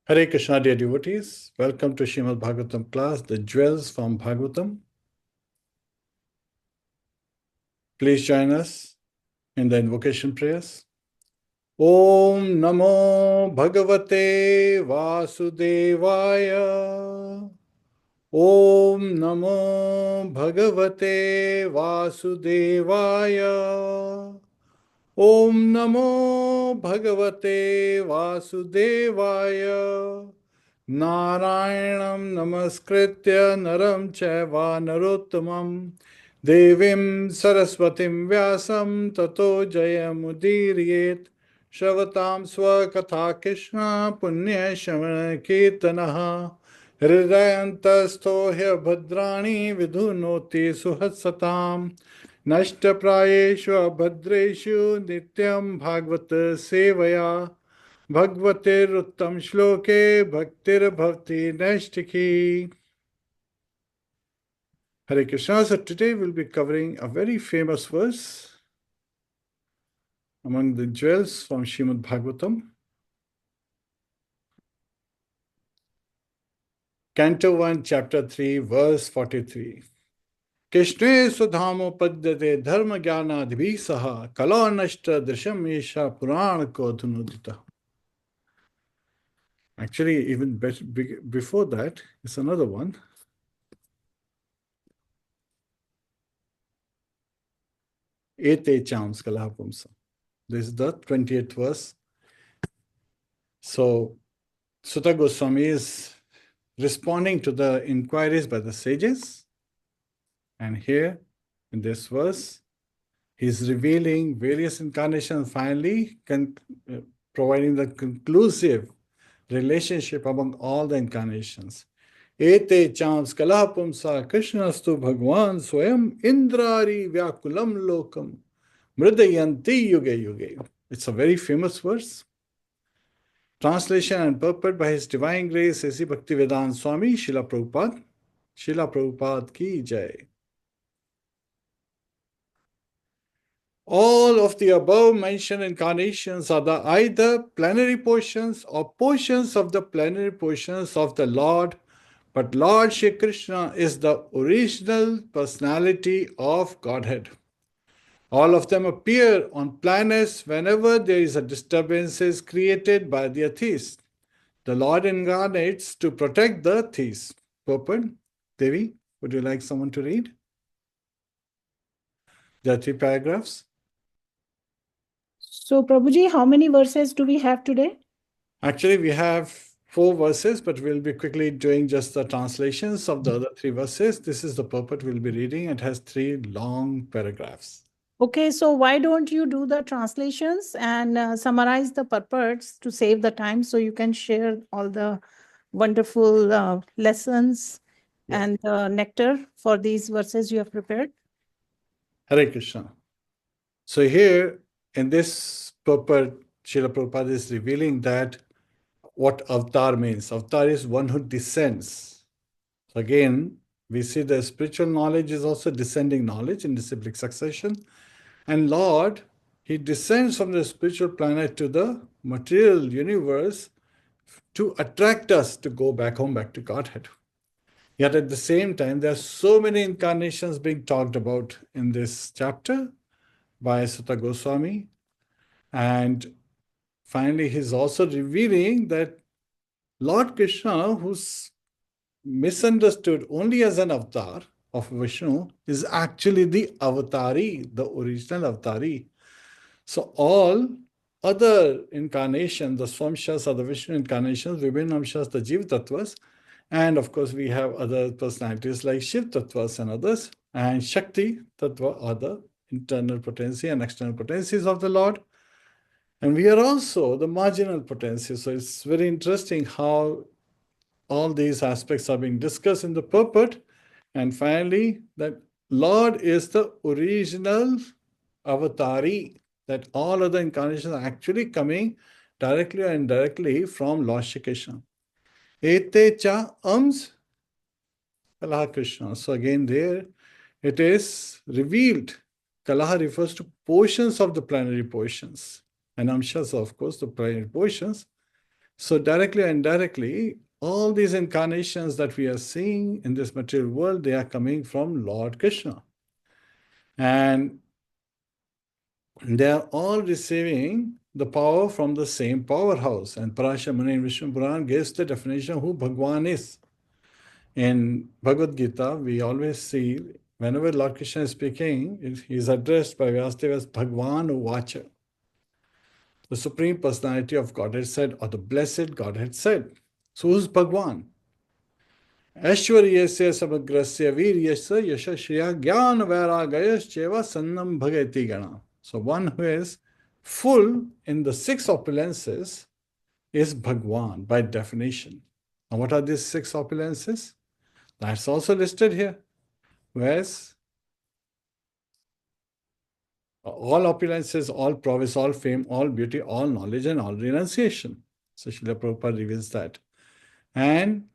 Hare Krishna, dear devotees. Welcome to Srimadbhagavatam class, the jewels from Bhagavatam. Please join us in the invocation prayers. Om Namo Bhagavate Vasudevaya. Om Namo Bhagavate Vasudevaya. Om Namo Bhagavate Vasudevaya. Narayanam Namaskritya Naram Chaiva Narottamam Devim Saraswatim Vyasam Tato Jayamudiriyet Shravatam Swakatha Krishna Punya Shamana Kirtanaha Hridayantasto Bhadrani Vidhunoti Suhatsatam Nashtaprayeshu Abhadreshu Nityam Bhagavata Sevaya Bhagavatir Uttam Shloke Bhaktir Bhavti Nashtiki. Hare Krishna. So today we'll be covering a very famous verse among the jewels from Srimadbhagavatam. Canto 1, Chapter 3, verse 43. Krishne Sudhamo Padyate Dharma Jnana Adhibhi Saha Kala Nashta Drisham Isha Purana Ko Dhunudita. Actually, even before that is another one. Ete Chams Kalapumsa. This is the 20th verse. So, Sutta Goswami is responding to the inquiries by the sages. And here, in this verse, he's revealing various incarnations, finally providing the conclusive relationship among all the incarnations. Ete chams kalapumsa krishnastu bhagwan swayam indrari vyakulam lokam mridayanti yuge yuge. It's a very famous verse. Translation and purport by His Divine Grace A.C. Bhaktivedanta Swami Srila Prabhupada. Srila Prabhupada ki jai. All of the above mentioned incarnations are either plenary portions or portions of the plenary portions of the Lord, but Lord Shri Krishna is the original personality of Godhead. All of them appear on planets whenever there is a disturbance created by the atheist. The Lord incarnates to protect the atheist. Purport. Devi, would you like someone to read? There are 3 paragraphs. So, Prabhuji, how many verses do we have today? Actually, we have 4 verses, but we'll be quickly doing just the translations of the other 3 verses. This is the purport we'll be reading. It has 3 long paragraphs. Okay, so why don't you do the translations and summarize the purports to save the time so you can share all the wonderful lessons and nectar for these verses you have prepared? Hare Krishna. So here, in this purport, Srila Prabhupada is revealing that what avatar means. Avatar is one who descends. So again, we see the spiritual knowledge is also descending knowledge in disciplic succession. And Lord, He descends from the spiritual planet to the material universe to attract us to go back home, back to Godhead. Yet at the same time, there are so many incarnations being talked about in this chapter by Sutta Goswami. And finally, he's also revealing that Lord Krishna, who's misunderstood only as an avatar of Vishnu, is actually the avatari, the original avatari. So all other incarnations, the Swamshas are the Vishnu incarnations, Vibhinamshas, the Jiva Tattvas, and of course we have other personalities like Shiv Tattvas and others, and Shakti Tattva are the internal potency and external potencies of the Lord. And we are also the marginal potency. So it's very interesting how all these aspects are being discussed in the purport. And finally, that Lord is the original avatari, that all other incarnations are actually coming directly or indirectly from Lord Shri Krishna. Ete cha ams Kalaha Krishna. So again there, it is revealed. Kalaha refers to portions of the plenary portions. And amshas, of course, the plenary portions. So directly or indirectly, all these incarnations that we are seeing in this material world, they are coming from Lord Krishna. And they are all receiving the power from the same powerhouse. And Parashar Muni in Vishnu Puran gives the definition of who Bhagwan is. In Bhagavad Gita, we always see whenever Lord Krishna is speaking, he is addressed by Vyasdeva as Bhagwan Uvacha. The Supreme Personality of Godhead said, or the Blessed Godhead said. So who's Bhagwan? Aishwaryasya samagrasya viryasya yashashriya jnana vairagayas sannam bhagati gana. So one who is full in the six opulences is Bhagwan by definition. Now what are these six opulences? That's also listed here. Whereas all opulences, all prowess, all fame, all beauty, all knowledge, and all renunciation. So Srila Prabhupada reveals that. And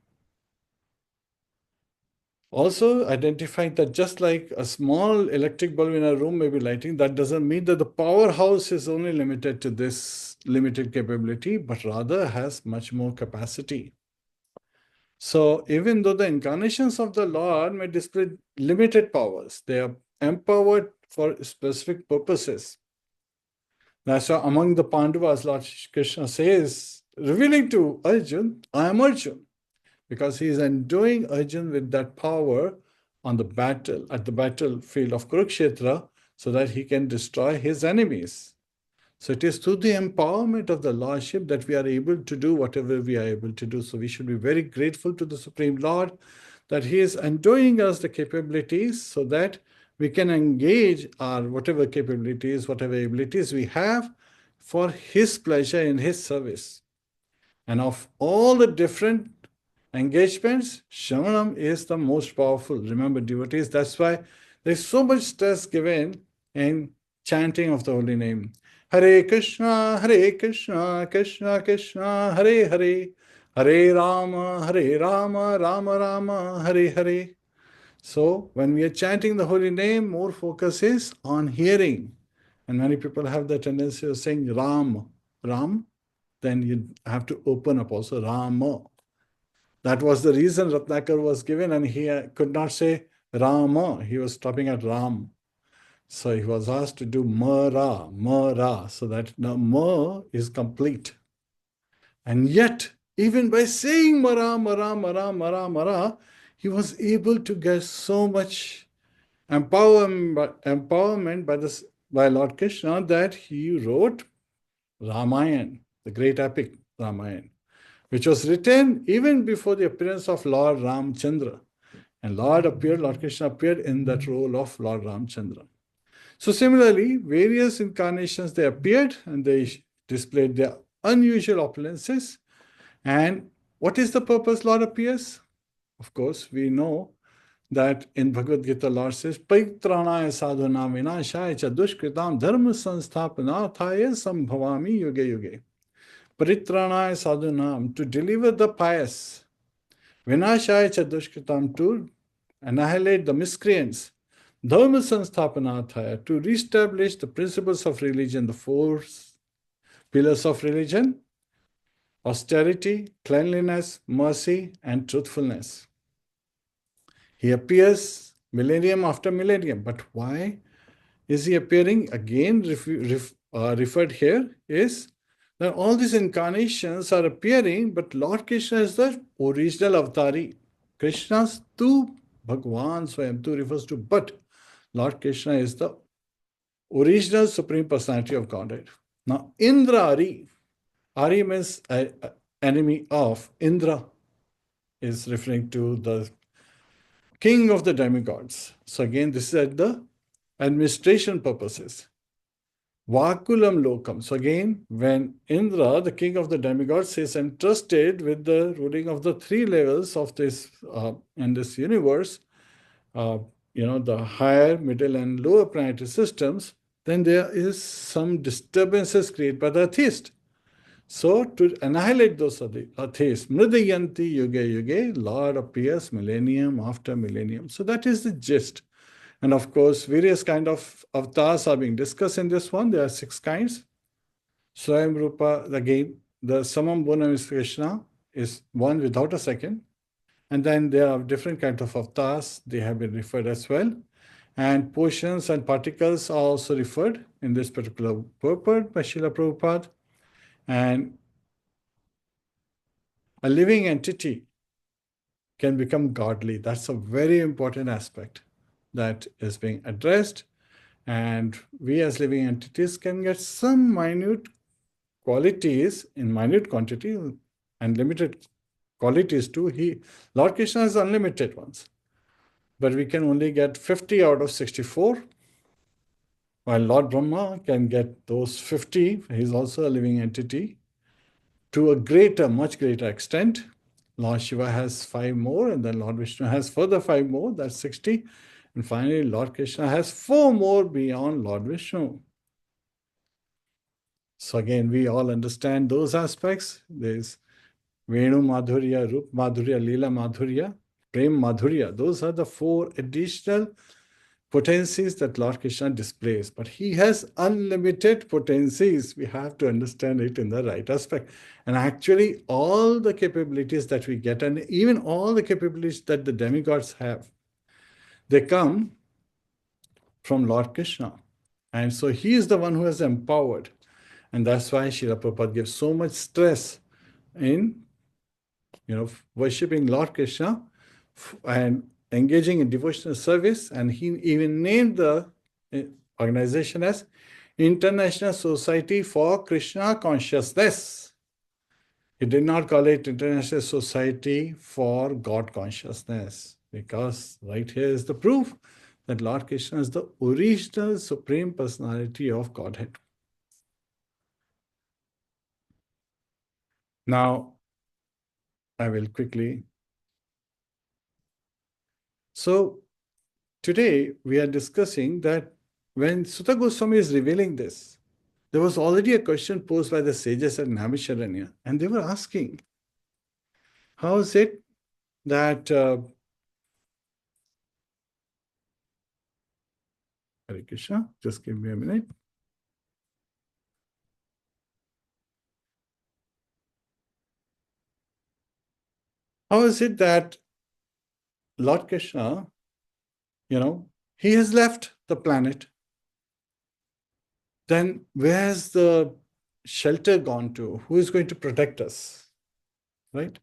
also identifying that just like a small electric bulb in a room may be lighting, that doesn't mean that the powerhouse is only limited to this limited capability, but rather has much more capacity. So even though the incarnations of the Lord may display limited powers, they are empowered for specific purposes. That's why among the Pandavas, Lord Krishna says, revealing to Arjun, I am Arjun, because he is enduing Arjun with that power on the battle, at the battlefield of Kurukshetra, so that he can destroy his enemies. So it is through the empowerment of the Lordship that we are able to do whatever we are able to do. So we should be very grateful to the Supreme Lord that he is endoing us the capabilities so that we can engage our whatever capabilities, whatever abilities we have for his pleasure in his service. And of all the different engagements, Sravanam is the most powerful. Remember, devotees, that's why there's so much stress given in chanting of the holy name. Hare Krishna, Krishna Krishna, Hare Hare, Hare Rama, Rama Rama, Hare Hare. So when we are chanting the holy name, more focus is on hearing. And many people have the tendency of saying Ram, then you have to open up also Rama. That was the reason Ratnakar was given, and he could not say Rama. He was stopping at Ram. So he was asked to do Mara, so that now Ma is complete. And yet, even by saying Mara, he was able to get so much empowerment by Lord Krishna that he wrote Ramayana, the great epic Ramayana, which was written even before the appearance of Lord Ramchandra. And Lord Krishna appeared in that role of Lord Ramchandra. So similarly, various incarnations, they appeared and they displayed their unusual opulences. And what is the purpose Lord appears? Of course, we know that in Bhagavad Gita, Lord says, Paitranaya sadhuna vinashaya cha dushkritam dharma sansthapanarthaya sambhavami yuge yuge. Paritranaya sadhunam, to deliver the pious. Vinashaya cha dushkritam, to annihilate the miscreants. Dharma sansthapanarthaya, to reestablish the principles of religion, the four pillars of religion: austerity, cleanliness, mercy, and truthfulness. He appears millennium after millennium. But why is he appearing? Again, referred here is that all these incarnations are appearing, but Lord Krishna is the original avatari. Krishna's tu Bhagwan Swayam, tu refers to but. Lord Krishna is the original Supreme Personality of Godhead. Now, Indra Ari means enemy of. Indra is referring to the king of the demigods. So again, this is at the administration purposes. Vakulam lokam. So again, when Indra, the king of the demigods, is entrusted with the ruling of the three levels of this in this universe, the higher, middle, and lower planetary systems, then there is some disturbances created by the atheist. So to annihilate those atheists, Mridayanti Yuge Yuge, Lord appears millennium after millennium. So that is the gist. And of course, various kind of avatars are being discussed in this one. There are 6 kinds. Swayam Rupa, again, the Samam Bonam is Krishna is one without a second. And then there are different kinds of avatars. They have been referred as well. And portions and particles are also referred in this particular purport by Srila Prabhupada. And a living entity can become godly. That's a very important aspect that is being addressed. And we as living entities can get some minute qualities in minute quantity and limited qualities too. Lord Krishna has unlimited ones, but we can only get 50 out of 64, while Lord Brahma can get those 50. He's also a living entity to a greater, much greater extent. Lord Shiva has 5 more, and then Lord Vishnu has further 5 more, that's 60. And finally, Lord Krishna has 4 more beyond Lord Vishnu. So again, we all understand those aspects. There's Venu Madhurya, Rup Madhurya, Leela Madhurya, Prem Madhurya. Those are the 4 additional potencies that Lord Krishna displays. But he has unlimited potencies. We have to understand it in the right aspect. And actually, all the capabilities that we get, and even all the capabilities that the demigods have, they come from Lord Krishna. And so he is the one who has empowered. And that's why Srila Prabhupada gives so much stress in worshipping Lord Krishna and engaging in devotional service. And he even named the organization as International Society for Krishna Consciousness. He did not call it International Society for God Consciousness, because right here is the proof that Lord Krishna is the original Supreme Personality of Godhead. Now, I will quickly. So, today we are discussing that when Sutta Goswami is revealing this, there was already a question posed by the sages at Naimisharanya, and they were asking, how is it that Hare Krishna, just give me a minute. How is it that Lord Krishna, he has left the planet? Then where's the shelter gone to? Who is going to protect us? Right?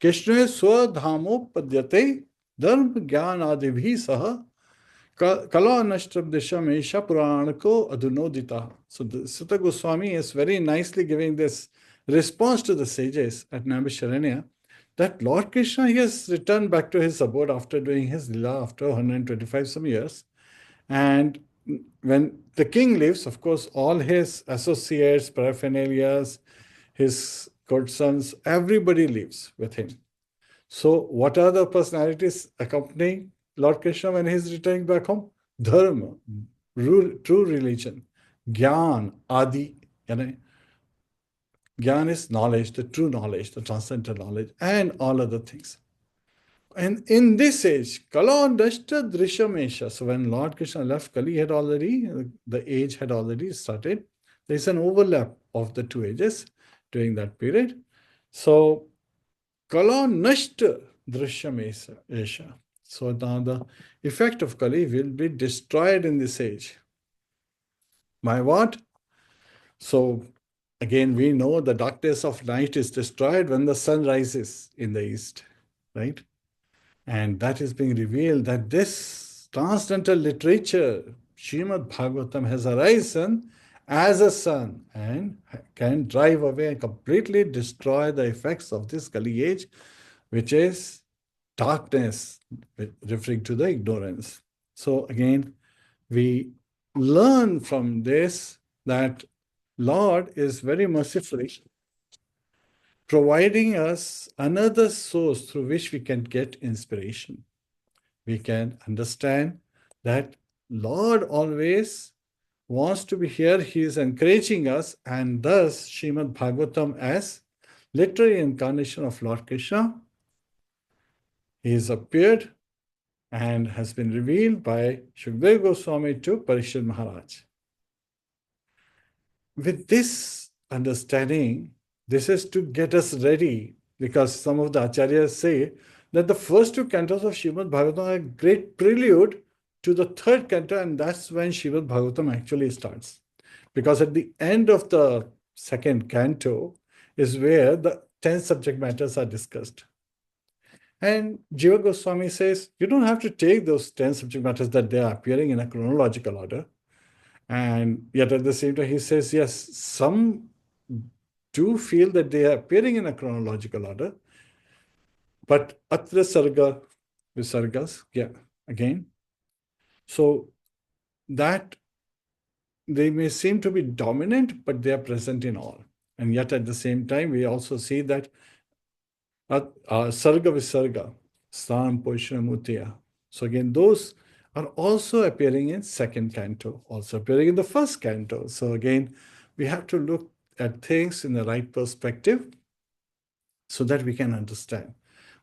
Krishna swadhamo padyate dharma gyan adibhi saha kala nashtab disham esha puranako adunodita. So the Sutta Goswami is very nicely giving this response to the sages at Naimisharanya that Lord Krishna, he has returned back to his abode after doing his lila after 125 some years. And when the king leaves, of course, all his associates, paraphernalias, his courtesans, everybody leaves with him. So what are the personalities accompanying Lord Krishna when he's returning back home? Dharma, true religion, Gyan, Adi. Gyan is knowledge, the true knowledge, the transcendental knowledge, and all other things. And in this age, Kala Dashta Drishamesha. So when Lord Krishna left, Kali the age had already started. There's an overlap of the 2 ages during that period. So Kala Nashta Drishamesha. So now the effect of Kali will be destroyed in this age. By what? So again, we know the darkness of night is destroyed when the sun rises in the east, right? And that is being revealed that this transcendental literature, Srimadbhagavatam, has arisen as a sun and can drive away and completely destroy the effects of this Kali age, which is darkness, referring to the ignorance. So again, we learn from this that Lord is very mercifully providing us another source through which we can get inspiration. We can understand that Lord always wants to be here. He is encouraging us, and thus Srimadbhagavatam as literary incarnation of Lord Krishna. He has appeared and has been revealed by Shukdev Goswami to Parikshit Maharaj. With this understanding, This is to get us ready, because some of the acharyas say that the first two cantos of Srimad Bhagavatam are a great prelude to the third canto, and that's when Srimad Bhagavatam actually starts. Because at the end of the second canto is where the 10 subject matters are discussed. And Jiva Goswami says, you don't have to take those 10 subject matters that they are appearing in a chronological order. And yet at the same time, he says, yes, some do feel that they are appearing in a chronological order, but atra sarga visargas, yeah, again. So that they may seem to be dominant, but they are present in all. And yet at the same time, we also see that sarga visarga, stham poshanamutiya. So again, those are also appearing in second canto, also appearing in the first canto. So again, we have to look at things in the right perspective so that we can understand.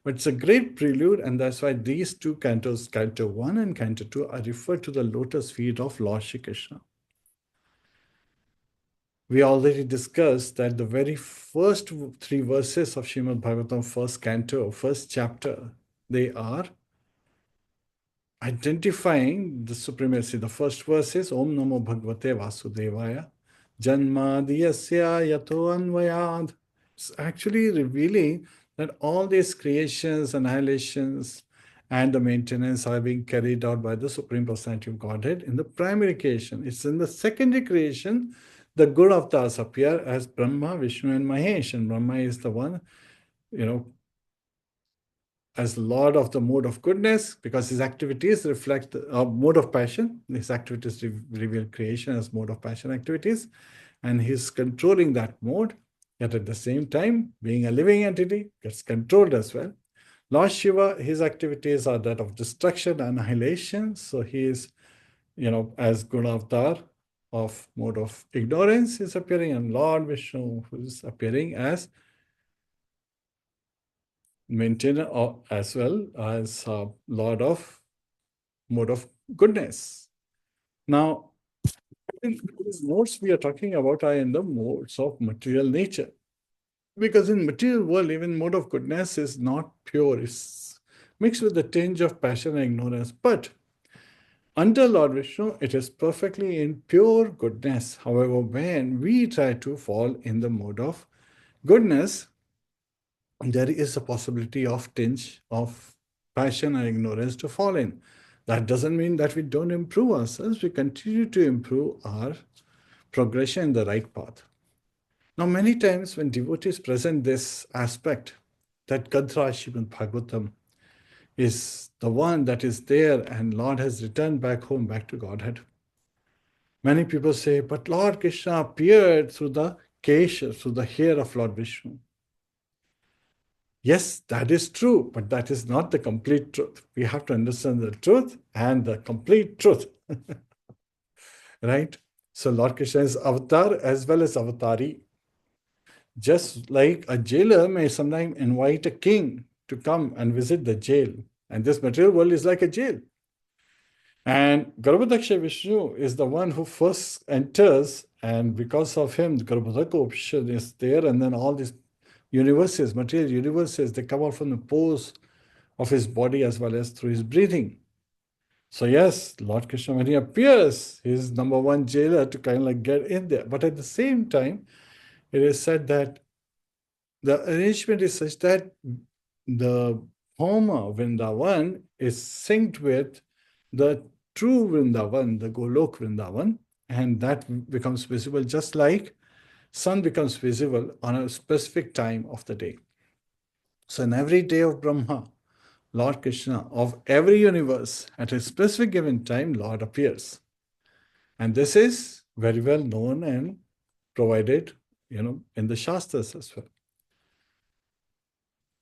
But it's a great prelude, and that's why these two cantos, Canto 1 and Canto 2, are referred to the lotus feet of Lord Shri Krishna. We already discussed that the very first three verses of Srimad Bhagavatam, first canto, first chapter, they are identifying the supremacy. The first verse is Om Namo Bhagavate Vasudevaya Janmadiyasya Yato Anvayad. It's actually revealing that all these creations, annihilations, and the maintenance are being carried out by the Supreme Personality of Godhead in the primary creation. It's in the secondary creation the good avatars appear as Brahma, Vishnu, and Mahesh. And Brahma is the one, as Lord of the mode of goodness, because his activities reflect a mode of passion. His activities reveal creation as mode of passion activities, and he's controlling that mode, yet at the same time, being a living entity, gets controlled as well. Lord Shiva, his activities are that of destruction, annihilation. So he is, as Gunavatar of mode of ignorance is appearing, and Lord Vishnu, who is appearing as maintainer as well as Lord of mode of goodness. Now, these modes we are talking about are in the modes of material nature. Because in material world, even mode of goodness is not pure. It's mixed with the tinge of passion and ignorance. But under Lord Vishnu, it is perfectly in pure goodness. However, when we try to fall in the mode of goodness, there is a possibility of tinge of passion and ignorance to fall in. That doesn't mean that we don't improve ourselves. We continue to improve our progression in the right path. Now, many times when devotees present this aspect, that Kadra Srimad Bhagavatam is the one that is there and Lord has returned back home, back to Godhead. Many people say, but Lord Krishna appeared through the kesha, through the hair of Lord Vishnu. Yes, that is true, but that is not the complete truth. We have to understand the truth and the complete truth. Right? So Lord Krishna is avatar as well as avatari. Just like a jailer may sometimes invite a king to come and visit the jail. And this material world is like a jail. And Garbhodaksha Vishnu is the one who first enters, and because of him, the Garbhodaka option is there, and then all these universes, material universes, they come out from the pores of his body as well as through his breathing. So yes, Lord Krishna, when he appears, he's number one jailer to kind of like get in there. But at the same time, it is said that the arrangement is such that the former Vrindavan is synced with the true Vrindavan, the Golok Vrindavan, and that becomes visible just like sun becomes visible on a specific time of the day. So in every day of Brahma, Lord Krishna of every universe, at a specific given time, Lord appears. And this is very well known and provided, in the Shastras as well.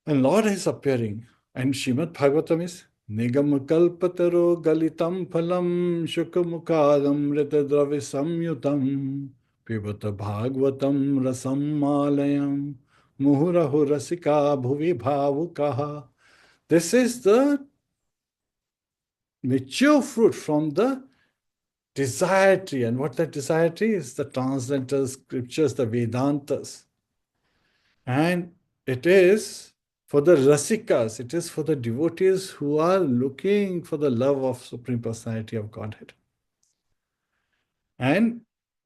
And Lord is appearing. And Srimad Bhagavatam is Nigam Kalpataro Galitam Phalam Shukamukadam Ritadravi Samyutam Pibata Bhagavatam Rasam Malayam Muhurahu Rasika Bhuvi Bhavukaha. This is the mature fruit from the desire tree. And what that desire tree is? The transcendental scriptures, the Vedantas. And it is for the rasikas, it is for the devotees who are looking for the love of Supreme Personality of Godhead. And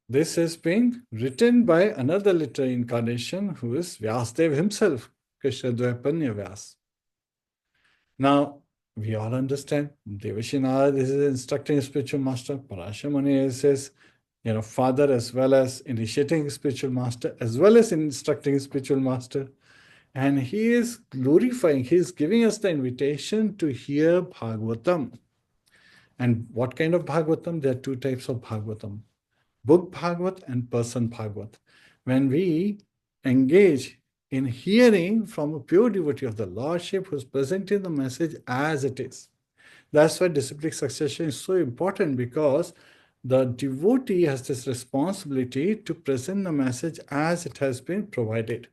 this has been written by another literary incarnation who is Vyasadeva himself, Krishna Dvaipanya Vyas. Now, we all understand Devashi Narad is instructing spiritual master, Parashamani is his father, as well as initiating spiritual master, as well as instructing spiritual master. And he is glorifying, he is giving us the invitation to hear Bhagavatam. And what kind of Bhagavatam? There are two types of Bhagavatam, book Bhagavat and person Bhagavat. When we engage in hearing from a pure devotee of the Lordship who is presenting the message as it is. That's why disciplic succession is so important, because the devotee has this responsibility to present the message as it has been provided,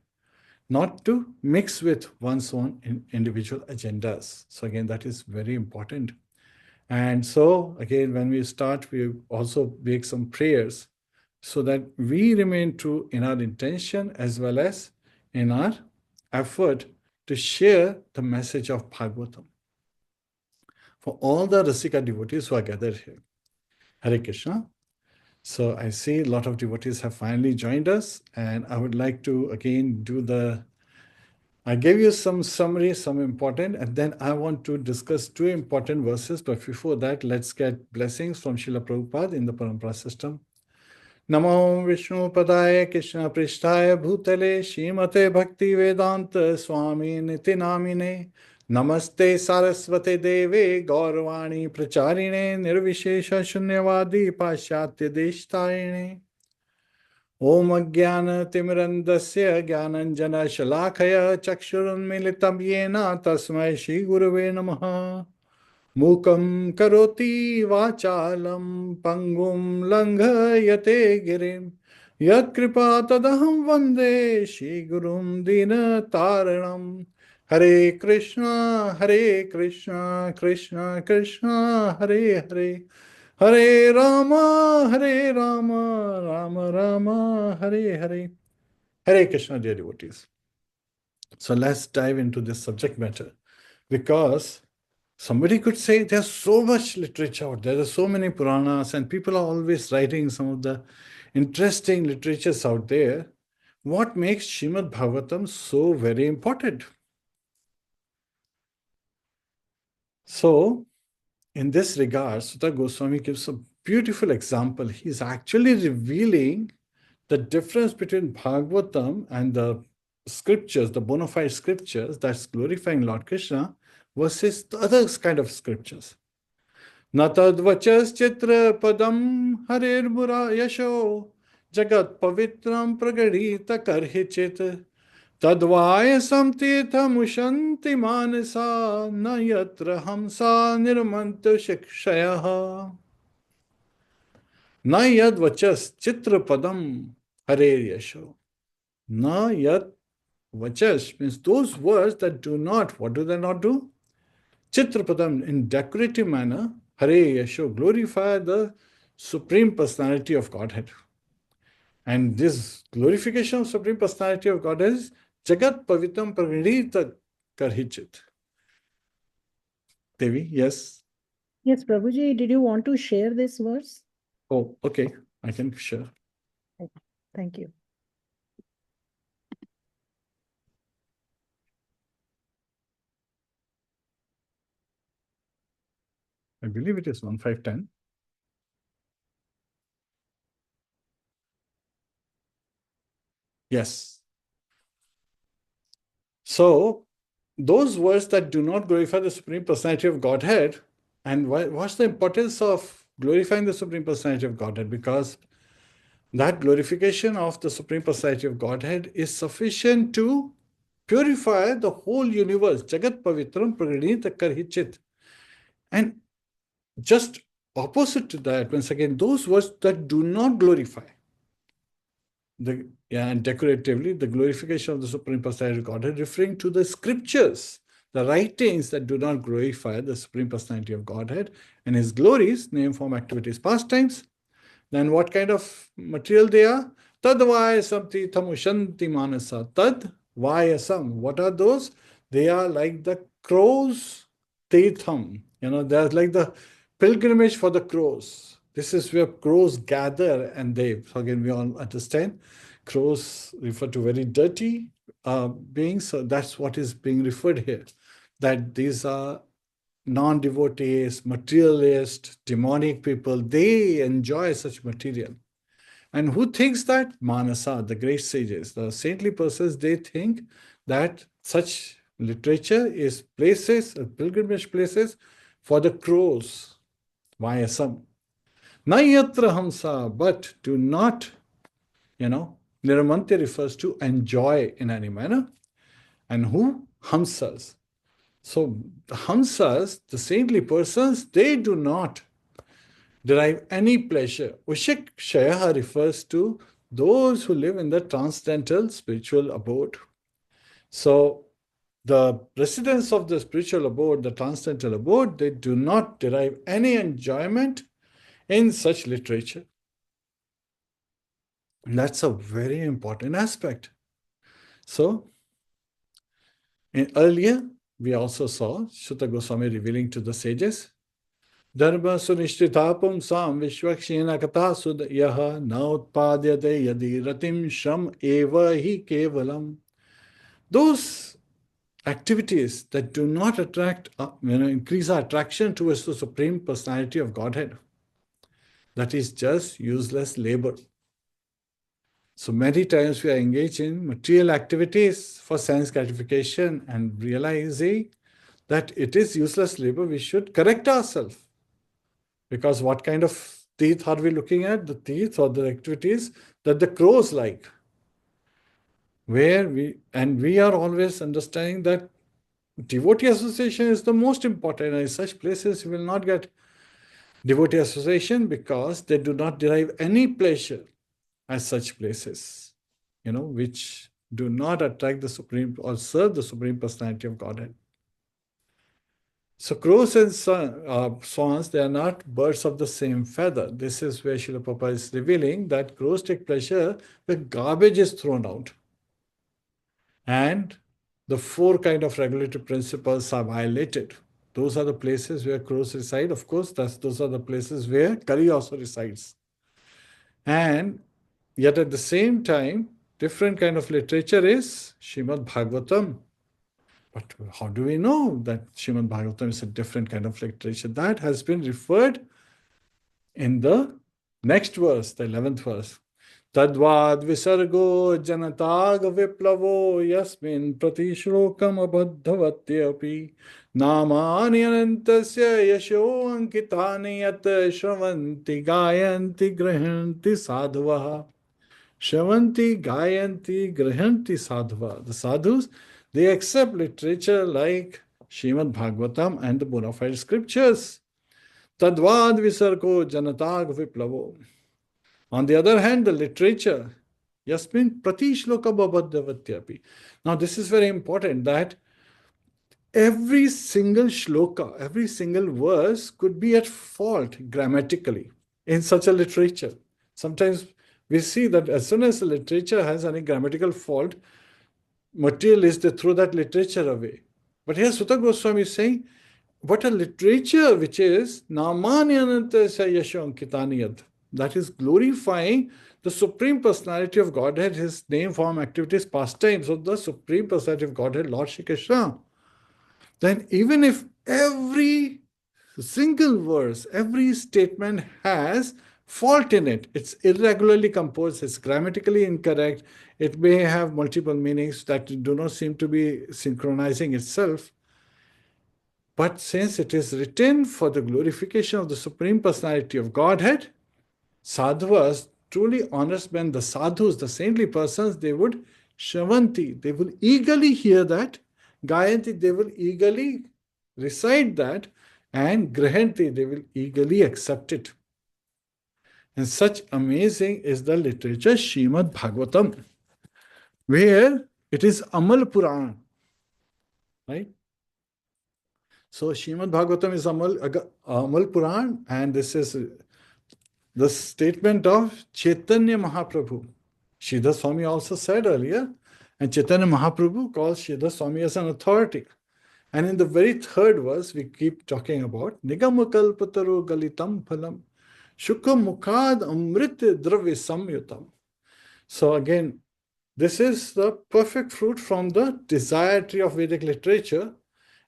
not to mix with one's own individual agendas. So again, that is very important. And so again, when we start, we also make some prayers so that we remain true in our intention as well as in our effort to share the message of Bhagavatam for all the Rasika devotees who are gathered here. Hare Krishna. So I see a lot of devotees have finally joined us, and I would like to again I gave you some summary, some important, and then I want to discuss two important verses. But before that, let's get blessings from Srila Prabhupada in the Parampara system. Namo Vishnu Padaya Krishna Prishtaya Bhutale Shrimate Bhakti Vedanta Swami Niti Namine Namaste Saraswate Deve Gauravani Pracharine Nirvishesha Shunyavadi Pasyatya Deshtarine Om Jnana Timirandasya Jnananjana Shalakaya Chakshurunmilitam Yena Tasmai Shri Gurave Namaha Mukam Karoti Vachalam Pangum Langhayate Girim Yatkripa Tadaham Vande Shri Gurum Dina Taranam Hare Krishna Krishna Krishna Hare Hare Hare Rama Rama Rama Hare Hare. Hare Krishna, dear devotees. So let's dive into this subject matter, because somebody could say there's so much literature out there, there's so many Puranas, and people are always writing some of the interesting literatures out there. What makes Srimadbhagavatam so very important? So, in this regard, Sutta Goswami gives a beautiful example. He's actually revealing the difference between Bhagavatam and the scriptures, the bona fide scriptures that's glorifying Lord Krishna, versus the other kind of scriptures. Natadvachas chitra padam harir mura yasho jagat pavitram pragadita karhichit tadvaya samtitha mushanti manasa na yatra hamsa nirmantu shikshayaha na yad vachas chitra padam harir yasho. Na yat vachas means those words that do not, what do they not do? Chitrapadam, in decorative manner, Hare Yasho, glorify the Supreme Personality of Godhead. And this glorification of Supreme Personality of Godhead is Jagat Pavitam Pragnita Karhichit. Devi, yes? Yes, Prabhuji, did you want to share this verse? Oh, okay. I can share. Thank you. I believe it is 1510. Yes. So, those words that do not glorify the Supreme Personality of Godhead, and what's the importance of glorifying the Supreme Personality of Godhead? Because that glorification of the Supreme Personality of Godhead is sufficient to purify the whole universe. Jagat Pavitram Praganita Karhichit. And just opposite to that, once again, those words that do not glorify, and decoratively, the glorification of the Supreme Personality of Godhead, referring to the scriptures, the writings that do not glorify the Supreme Personality of Godhead and His glories, name, form, activities, pastimes. Then what kind of material they are? Tadvaya samti tamushanti manasa. Tad, Vayasam. What are those? They are like the crows' teetham. They're like the pilgrimage for the crows. This is where crows gather, and so again, we all understand crows refer to very dirty beings. So that's what is being referred here. That these are non-devotees, materialist, demonic people. They enjoy such material. And who thinks that? Manasa, the great sages, the saintly persons, they think that such literature is places, pilgrimage places for the crows. Vayasam. Nayatra hamsa, but do not, Niramante refers to enjoy in any manner. And who? Hamsas. So the Hamsas, the saintly persons, they do not derive any pleasure. Ushik Shayaha refers to those who live in the transcendental spiritual abode. So the residents of the spiritual abode, the transcendental abode, they do not derive any enjoyment in such literature. And that's a very important aspect. So earlier, we also saw Sutta Goswami revealing to the sages, Dharma sunishtithapum sam vishwakshena katha sudyaha na utpadyate yadi ratim sham eva hi kevalam. Those activities that do not increase our attraction towards the Supreme Personality of Godhead, that is just useless labor. So many times we are engaged in material activities for sense gratification and realizing that it is useless labor, we should correct ourselves. Because what kind of teeth are we looking at? The teeth or the activities that the crows like. We are always understanding that devotee association is the most important. And in such places, you will not get devotee association because they do not derive any pleasure as such places, which do not attract the Supreme or serve the Supreme Personality of Godhead. So crows and swans, they are not birds of the same feather. This is where Srila Prabhupada is revealing that crows take pleasure when garbage is thrown out. And the 4 kind of regulatory principles are violated. Those are the places where crows reside. Of course, those are the places where Kali also resides. And yet at the same time, different kind of literature is Srimadbhagavatam. But how do we know that Srimadbhagavatam is a different kind of literature? That has been referred in the next verse, the 11th verse. Tadvad visargo janatag viplavo yasmin pratishrokam abadhavatyapi namani anantasya yasho ankitani yat shravanti gayanti grahanti sadhavaha. Shravanti gayanti grahanti sadhava. The sadhus, they accept literature like Srimad Bhagavatam and the bona fide scriptures. Tadvad visargo janatag viplavo. On the other hand, the literature, yasmin pratishloka babadhavatyapi. Now, this is very important that every single shloka, every single verse could be at fault grammatically in such a literature. Sometimes we see that as soon as the literature has any grammatical fault, materialists, they throw that literature away. But here Sutta Goswami is saying, what a literature which is namani anantasya yasho ankitaniyat, that is glorifying the Supreme Personality of Godhead, His name, form, activities, pastimes of the Supreme Personality of Godhead, Lord Shri Krishna. Then even if every single verse, every statement has fault in it, it's irregularly composed, it's grammatically incorrect, it may have multiple meanings that do not seem to be synchronizing itself. But since it is written for the glorification of the Supreme Personality of Godhead, sadhuvas, truly honest men, the sadhus, the saintly persons, they would shravanti, they will eagerly hear that, gayanti, they will eagerly recite that, and grahanti, they will eagerly accept it. And such amazing is the literature Srimad Bhagavatam, where it is Amal Puran, right? So Srimad Bhagavatam is Amal Puran, and this is the statement of Chaitanya Mahaprabhu. Sridhar Swami also said earlier, And Chaitanya Mahaprabhu calls Sridhar Swami as an authority. And in the very third verse, we keep talking about Nigamukalpataro Galitam Phalam Shukha Mukhad Amrit Dravya Samyutam. So again, this is the perfect fruit from the desire tree of Vedic literature.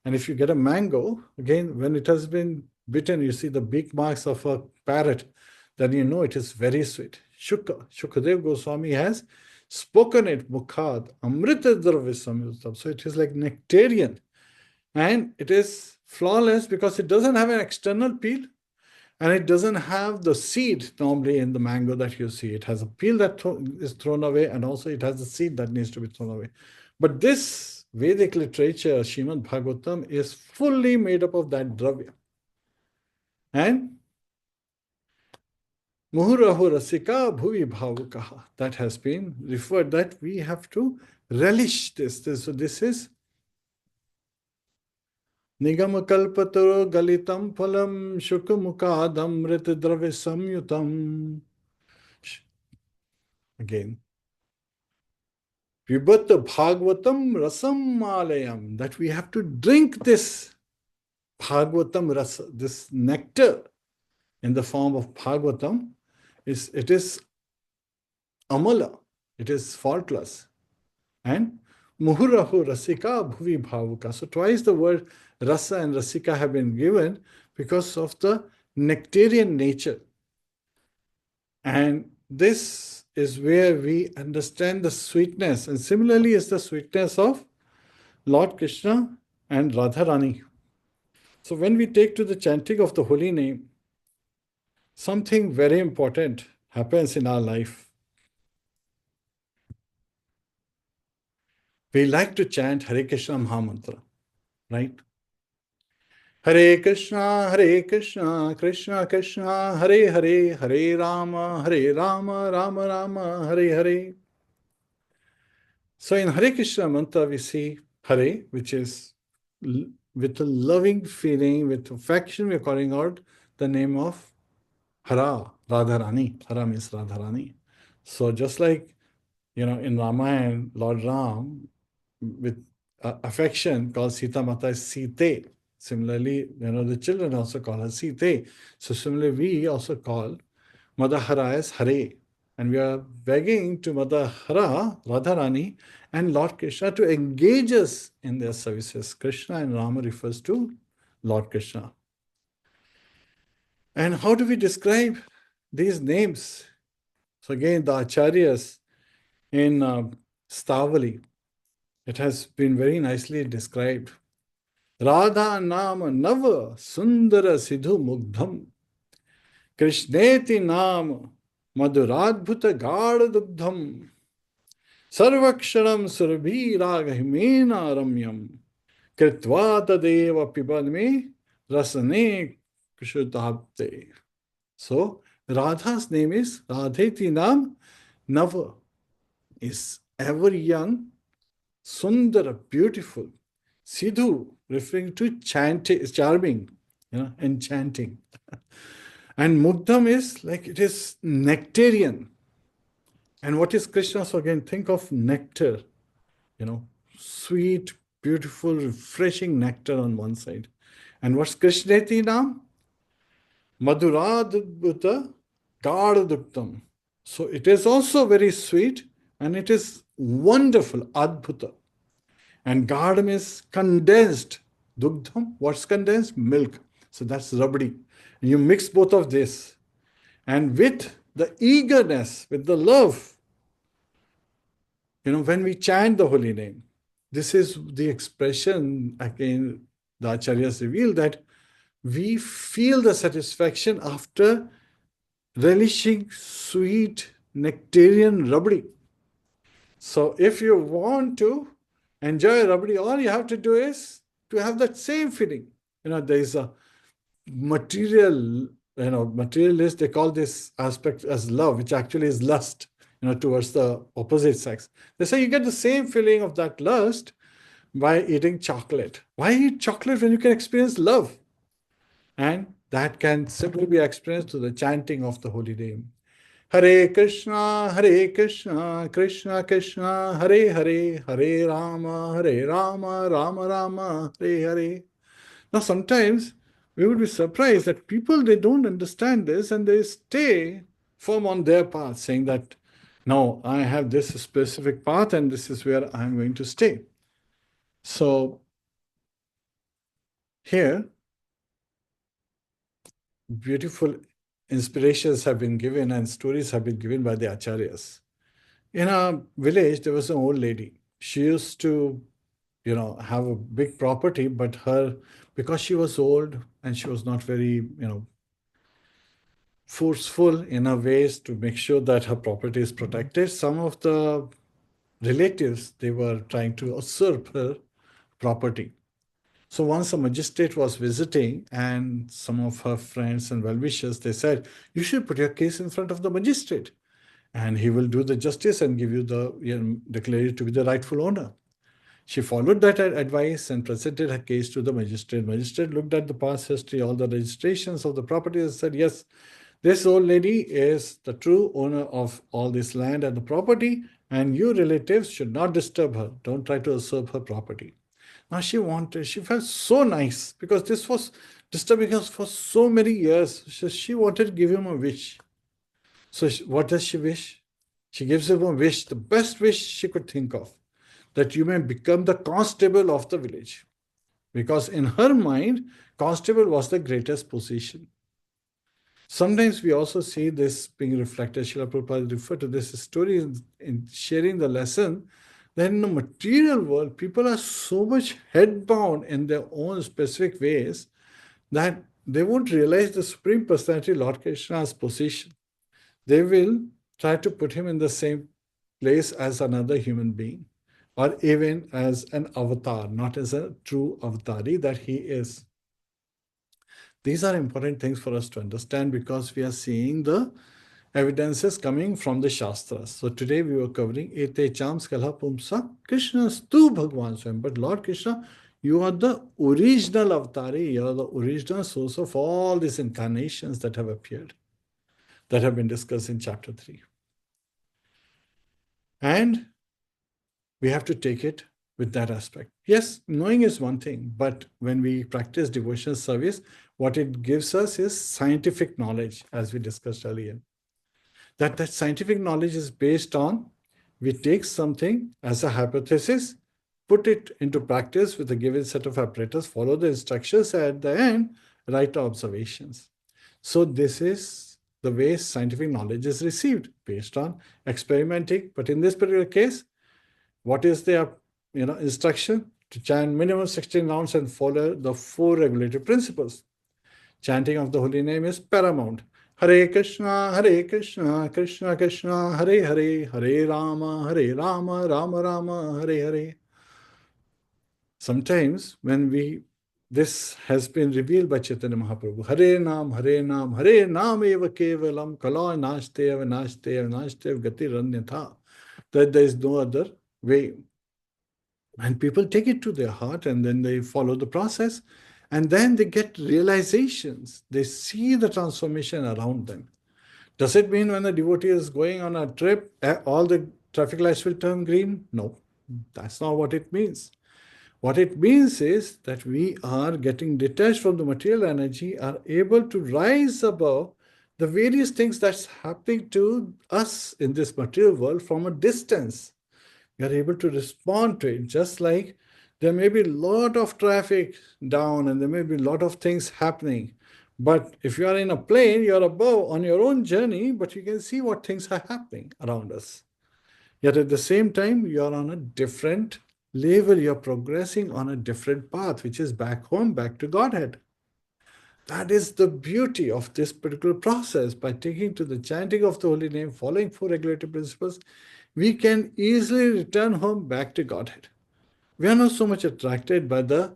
And if you get a mango, again, when it has been bitten, you see the beak marks of a parrot, then you know it is very sweet. Shukadev Goswami has spoken it, Mukhad, Amrita Dravya Samyutam. So it is like nectarian. And it is flawless because it doesn't have an external peel and it doesn't have the seed normally in the mango that you see. It has a peel that is thrown away and also it has a seed that needs to be thrown away. But this Vedic literature, Srimadbhagavatam, is fully made up of that dravya. And Muhurahu Rasika Bhuvi Bhavukaha, that has been referred that we have to relish this. So this is Nigamukalpataro Galitam Phalam Shukamukadam Ritidravya Samyutam. Again. Vibhatta Bhagavatam Rasam Malayam. That we have to drink this Bhagavatam Rasa, this nectar in the form of Bhagavatam. It is amala. It is faultless. And Muhurahu Rasika Bhuvi Bhavuka. So twice the word Rasa and Rasika have been given because of the nectarian nature. And this is where we understand the sweetness. And similarly is the sweetness of Lord Krishna and Radharani. So when we take to the chanting of the holy name, something very important happens in our life. We like to chant Hare Krishna Mahamantra, right? Hare Krishna, Krishna Krishna, Hare Hare, Hare Rama, Rama Rama, Hare Hare. So in Hare Krishna mantra, we see Hare, which is with a loving feeling, with affection, we are calling out the name of Hara, Radharani. Hara means Radharani. So just like, in Ramayana, Lord Ram, with affection, calls Sita Mata as Site. Similarly, the children also call her Site. So similarly, we also call Mother Hara as Hare. And we are begging to Mother Hara, Radharani, and Lord Krishna to engage us in their services. Krishna and Rama refers to Lord Krishna. And how do we describe these names? So again, the Acharyas in Stavali, it has been very nicely described. Radha Nama Nava Sundara Sidhu Mugdham Krishneti Nama Madhuradbhuta Gada Dugdham Sarvaksharam Surabhi Ragahimena Ramyam Kritva Tadeva Pibadme Rasane Kushutabte. So Radha's name is Radheti Nam Nava, is ever young, Sundara, beautiful. Sidhu, referring to charming, enchanting. And Mugdham is like it is nectarian. And what is Krishna? So again, think of nectar, sweet, beautiful, refreshing nectar on one side. And what's Krishneti Nam? Madhuradbhuta Gardaduktam. So it is also very sweet and it is wonderful, Adbhuta. And Gardam is condensed. Dugdham, what's condensed? Milk. So that's rabdi. You mix both of this. And with the eagerness, with the love, when we chant the holy name, this is the expression, again, the Acharyas reveal that we feel the satisfaction after relishing sweet nectarian rabdi. So if you want to enjoy rabdi, all you have to do is to have that same feeling. There is a materialist, they call this aspect as love, which actually is lust, towards the opposite sex. They say you get the same feeling of that lust by eating chocolate. Why eat chocolate when you can experience love? And that can simply be experienced through the chanting of the holy name. Hare Krishna, Krishna Krishna, Hare Hare, Hare Rama, Rama Rama, Hare Hare. Now, sometimes we would be surprised that people, they don't understand this and they stay firm on their path, saying that, no, I have this specific path and this is where I'm going to stay. So, here, beautiful inspirations have been given and stories have been given by the acharyas. In a village, there was an old lady. She used to, have a big property, but because she was old and she was not very, forceful in her ways to make sure that her property is protected, some of the relatives, they were trying to usurp her property. So once a magistrate was visiting and some of her friends and well-wishers, they said, you should put your case in front of the magistrate and he will do the justice and give you declare you to be the rightful owner. She followed that advice and presented her case to the magistrate. Magistrate looked at the past history, all the registrations of the property, and said, yes, this old lady is the true owner of all this land and the property, and you relatives should not disturb her. Don't try to usurp her property. Now she felt so nice because this was disturbing her for so many years. She wanted to give him a wish. So what does she wish? She gives him a wish, the best wish she could think of, that you may become the constable of the village. Because in her mind, constable was the greatest position. Sometimes we also see this being reflected. Srila Prabhupada referred to this story in sharing the lesson that in the material world, people are so much head-bound in their own specific ways that they won't realize the Supreme Personality, Lord Krishna's position. They will try to put him in the same place as another human being, or even as an avatar, not as a true avatari that he is. These are important things for us to understand because we are seeing the evidences coming from the Shastras. So today we were covering Ete Cham Skala Pumsa Krishna's tu Bhagwan Swam. But Lord Krishna, you are the original avatari, you are the original source of all these incarnations that have appeared, that have been discussed in chapter 3. And we have to take it with that aspect. Yes, knowing is one thing, but when we practice devotional service, what it gives us is scientific knowledge, as we discussed earlier. That scientific knowledge is based on, we take something as a hypothesis, put it into practice with a given set of apparatus, follow the instructions, at the end, write observations. So this is the way scientific knowledge is received, based on experimenting. But in this particular case, what is their instruction? To chant minimum 16 rounds and follow the 4 regulative principles. Chanting of the holy name is paramount. Hare Krishna, Krishna Krishna, Hare Hare, Hare Rama, Rama Rama, Hare Hare. Sometimes when this has been revealed by Chaitanya Mahaprabhu. Hare Nam eva kevalam, kala nashte gati ranyatha. That there is no other way. And people take it to their heart and then they follow the process. And then they get realizations. They see the transformation around them. Does it mean when a devotee is going on a trip, all the traffic lights will turn green? No, that's not what it means. What it means is that we are getting detached from the material energy, are able to rise above the various things that's happening to us in this material world from a distance. We are able to respond to it, just like there may be a lot of traffic down and there may be a lot of things happening. But if you are in a plane, you're above on your own journey, but you can see what things are happening around us. Yet at the same time, you are on a different level, you're progressing on a different path, which is back home, back to Godhead. That is the beauty of this particular process. By taking to the chanting of the holy name, following 4 regulative principles, we can easily return home back to Godhead. We are not so much attracted by the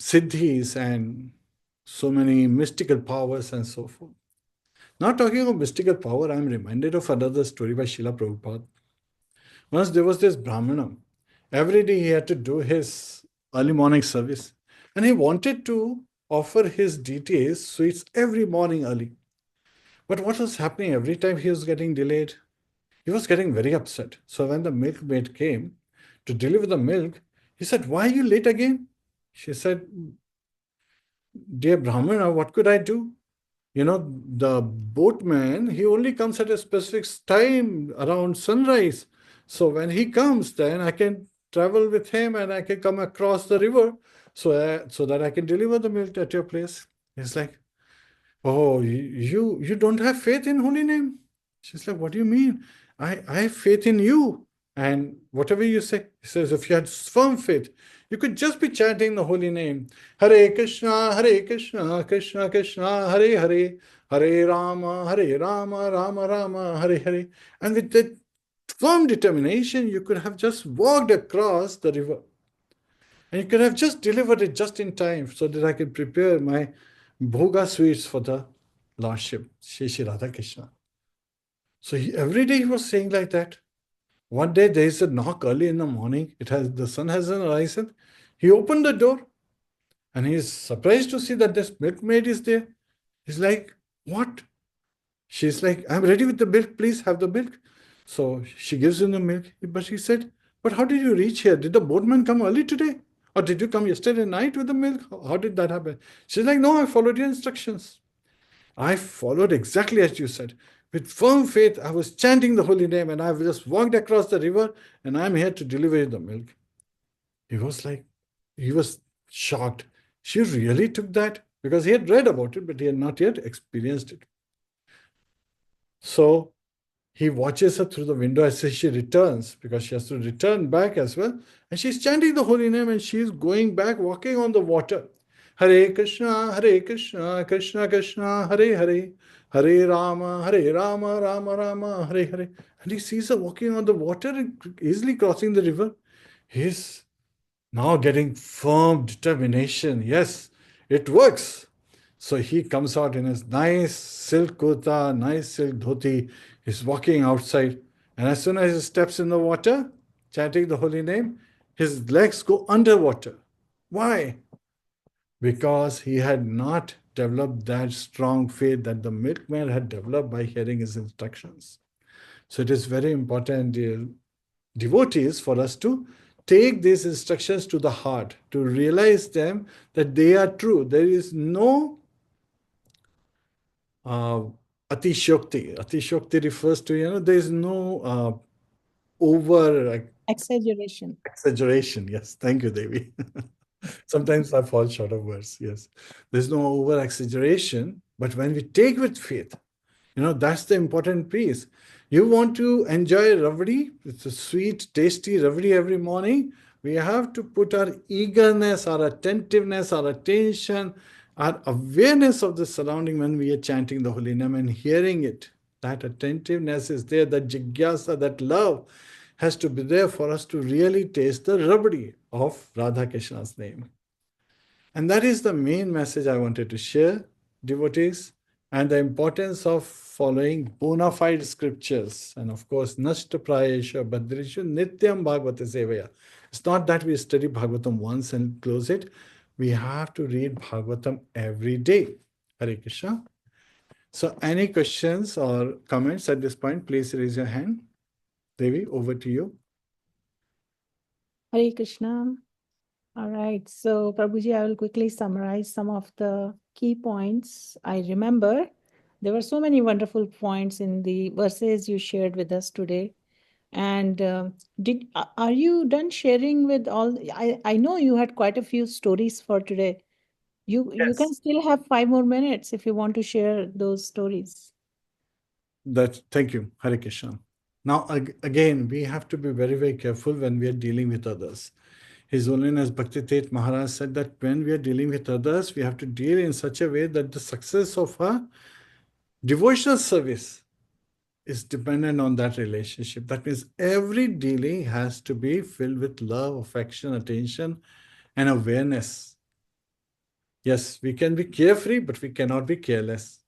siddhis and so many mystical powers and so forth. Not talking of mystical power, I'm reminded of another story by Srila Prabhupada. Once there was this Brahmana. Every day he had to do his early morning service. And he wanted to offer his deities sweets every morning early. But what was happening every time he was getting delayed? He was getting very upset. So when the milkmaid came to deliver the milk, he said, "Why are you late again?" She said, "Dear Brahmana, what could I do? The boatman, he only comes at a specific time around sunrise. So when he comes, then I can travel with him and I can come across the river so that I can deliver the milk at your place." He's like, "Oh, you don't have faith in holy name?" She's like, "What do you mean? I have faith in you. And whatever you say," he says, "if you had firm faith, you could just be chanting the holy name. Hare Krishna, Krishna Krishna, Hare Hare, Hare Rama, Rama Rama, Hare Hare." And with that firm determination, you could have just walked across the river. And you could have just delivered it just in time so that I could prepare my bhoga sweets for the Lordship, Shri Shri Radha Krishna. So every day he was saying like that. One day there is a knock early in the morning. The sun hasn't arisen. He opened the door and he is surprised to see that this milkmaid is there. He's like, "What?" She's like, "I'm ready with the milk. Please have the milk." So she gives him the milk. But he said, "But how did you reach here? Did the boatman come early today? Or did you come yesterday night with the milk? How did that happen?" She's like, "No, I followed your instructions. I followed exactly as you said. With firm faith, I was chanting the holy name and I've just walked across the river and I'm here to deliver you the milk." He was like, he was shocked. She really took that? Because he had read about it, but he had not yet experienced it. So he watches her through the window as she returns, because she has to return back as well. And she's chanting the holy name and she's going back, walking on the water. Hare Krishna, Krishna Krishna, Hare Hare, Hare Rama, Rama Rama, Hare Hare. And he sees her walking on the water and easily crossing the river. He's now getting firm determination. Yes, it works. So he comes out in his nice silk kurta, nice silk dhoti. He's walking outside. And as soon as he steps in the water, chanting the holy name, his legs go underwater. Why? Because he had not developed that strong faith that the milkman had developed by hearing his instructions. So it is very important, dear devotees, for us to take these instructions to the heart, to realize them that they are true. There is no atishokti. Atishokti refers to, there is no over Exaggeration. exaggeration. Yes, thank you, Devi. Sometimes I fall short of words. Yes, there's no over exaggeration, but when we take with faith, that's the important piece. You want to enjoy rabdi, it's a sweet, tasty rabdi every morning. We have to put our eagerness, our attentiveness, our attention, our awareness of the surrounding when we are chanting the holy name and hearing it. That attentiveness is there, that jigyasa, that love has to be there for us to really taste the rabdi of Radha Krishna's name. And that is the main message I wanted to share, devotees, and the importance of following bona fide scriptures. And of course, Nashta Prayesha Badrishu Nityam Bhagavata Sevaya. It's not that we study Bhagavatam once and close it. We have to read Bhagavatam every day. Hare Krishna. So any questions or comments at this point, please raise your hand. Devi, over to you. Hare Krishna. All right. So, Prabhuji, I will quickly summarize some of the key points I remember. There were so many wonderful points in the verses you shared with us today. And are you done sharing with all? I know you had quite a few stories for today. You can Yes. still have 5 more minutes if you want to share those stories. Thank you, Hare Krishna. Now, again, we have to be very, very careful when we are dealing with others. His Holiness Bhakti Tet Maharaj said that when we are dealing with others, we have to deal in such a way that the success of our devotional service is dependent on that relationship. That means every dealing has to be filled with love, affection, attention, and awareness. Yes, we can be carefree, but we cannot be careless.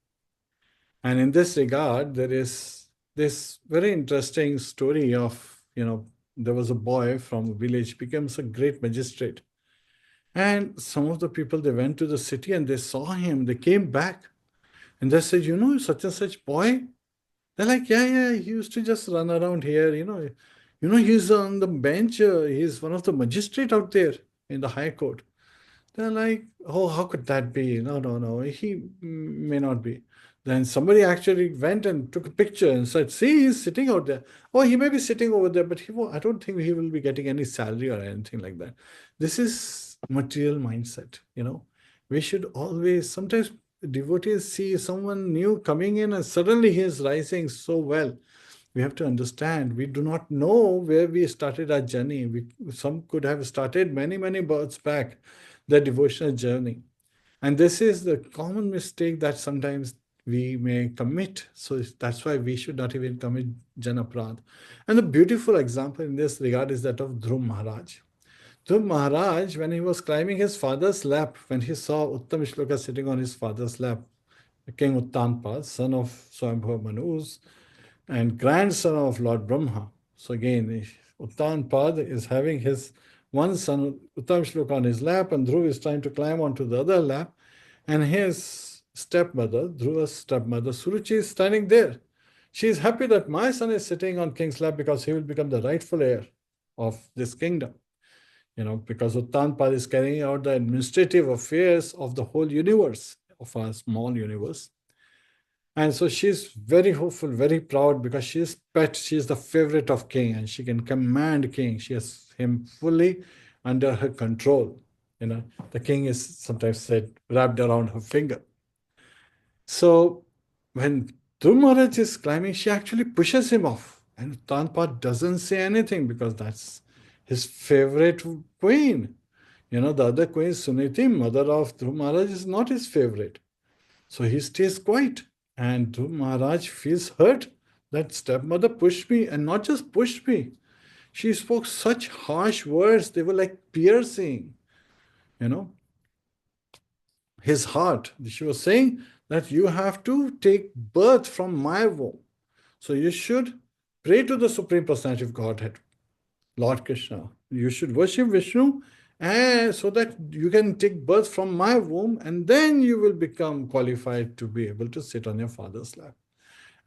And in this regard, there is this very interesting story of, there was a boy from a village, becomes a great magistrate. And some of the people, they went to the city and they saw him, they came back. And they said, such and such boy? They're like, yeah, he used to just run around here, he's on the bench, he's one of the magistrate out there in the High Court. They're like, oh, how could that be? No, he may not be. Then somebody actually went and took a picture and said, see, he's sitting out there. Oh, he may be sitting over there, but I don't think he will be getting any salary or anything like that. This is material mindset, We should always, sometimes devotees see someone new coming in and suddenly he is rising so well. We have to understand, we do not know where we started our journey. Some could have started many, many births back, their devotional journey. And this is the common mistake that sometimes we may commit. So that's why we should not even commit Janaprad. And the beautiful example in this regard is that of Dhruv Maharaj. Dhruv Maharaj, when he was climbing his father's lap, when he saw Uttam Shloka sitting on his father's lap, King Uttanpad, son of Swayambhuva Manus, and grandson of Lord Brahma. So again, Uttanpad is having his one son, Uttam Shloka, on his lap, and Dhruv is trying to climb onto the other lap. And his stepmother, Dhruva's stepmother, Suruchi, is standing there. She is happy that my son is sitting on king's lap because he will become the rightful heir of this kingdom. Because Uttanpad is carrying out the administrative affairs of the whole universe, of our small universe. And so she's very hopeful, very proud because she's pet, she's the favorite of king and she can command king. She has him fully under her control. The king is sometimes said wrapped around her finger. So when Dhruv Maharaj is climbing, she actually pushes him off. And Uttanpad doesn't say anything because that's his favorite queen. The other queen, Suniti, mother of Dhruv Maharaj, is not his favorite. So he stays quiet. And Dhruv Maharaj feels hurt that stepmother pushed me, and not just pushed me. She spoke such harsh words. They were like piercing, his heart. She was saying that you have to take birth from my womb. So you should pray to the Supreme Personality of Godhead, Lord Krishna. You should worship Vishnu and so that you can take birth from my womb and then you will become qualified to be able to sit on your father's lap.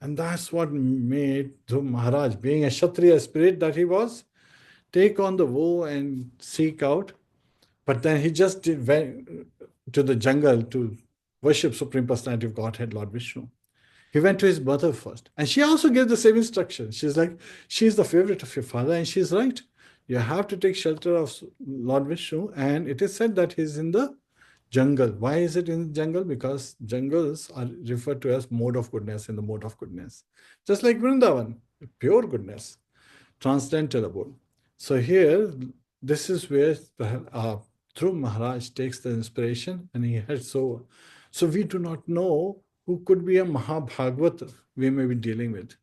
And that's what made Dhruv Maharaj, being a Kshatriya spirit that he was, take on the woe and seek out. But then he just went to the jungle to worship Supreme Personality of Godhead, Lord Vishnu. He went to his mother first. And she also gave the same instruction. She's like, she's the favorite of your father, and she's right. You have to take shelter of Lord Vishnu. And it is said that he's in the jungle. Why is it in the jungle? Because jungles are referred to as mode of goodness, in the mode of goodness. Just like Vrindavan, pure goodness, transcendental abode. So here, this is where Dhruv Maharaj takes the inspiration and he heads over. So we do not know who could be a Mahabhagavata we may be dealing with.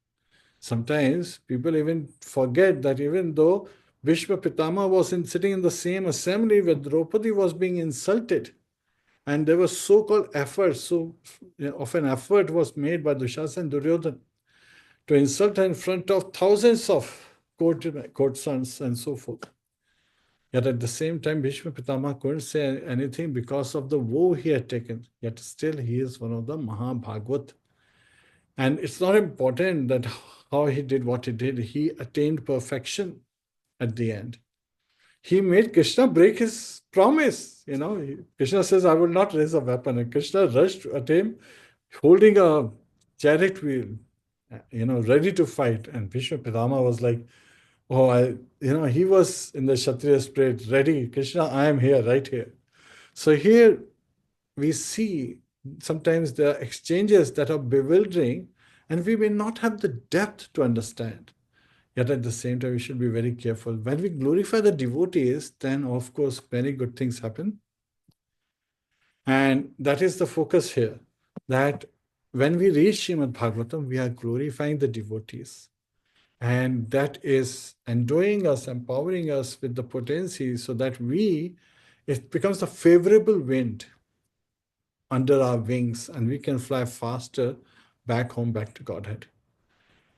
Sometimes people even forget that even though Bhishma Pitama was sitting in the same assembly where Draupadi was being insulted, and there was so-called effort, of an effort was made by Dushasana and Duryodhana to insult her in front of thousands of court sons and so forth. Yet at the same time, Bhishma Pitama couldn't say anything because of the woe he had taken. Yet still he is one of the Mahabhagavat. And it's not important that how he did what he did. He attained perfection at the end. He made Krishna break his promise. Krishna says, I will not raise a weapon. And Krishna rushed at him holding a chariot wheel, ready to fight. And Bhishma Pitama was like, he was in the Kshatriya spirit, ready. Krishna, I am here, right here. So here we see sometimes there are exchanges that are bewildering and we may not have the depth to understand. Yet at the same time, we should be very careful. When we glorify the devotees, then of course, many good things happen. And that is the focus here, that when we read Srimadbhagavatam, we are glorifying the devotees. And that is endowing us, empowering us with the potency so that it becomes a favorable wind under our wings and we can fly faster back home, back to Godhead.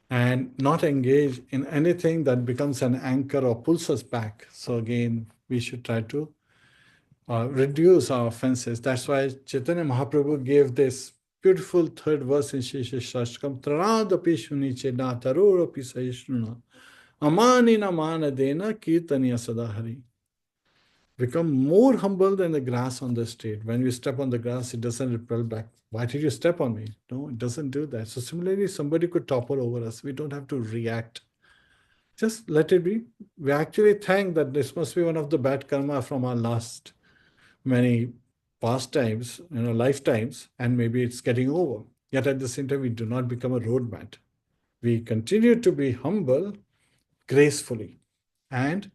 And not engage in anything that becomes an anchor or pulls us back. So again, we should try to reduce our offenses. That's why Chaitanya Mahaprabhu gave this beautiful third verse in Shesha Shashkam, Taradapi Shuniche Na Tarorapi Sahishnuna, Amanina Manadena Kirtaniya Sadahari. Become more humble than the grass on the street. When you step on the grass, it doesn't repel back. Why did you step on me? No, it doesn't do that. So similarly, somebody could topple over us. We don't have to react. Just let it be. We actually think that this must be one of the bad karma from our last many pastimes, lifetimes, and maybe it's getting over. Yet at the same time, we do not become a roadmat. We continue to be humble, gracefully, and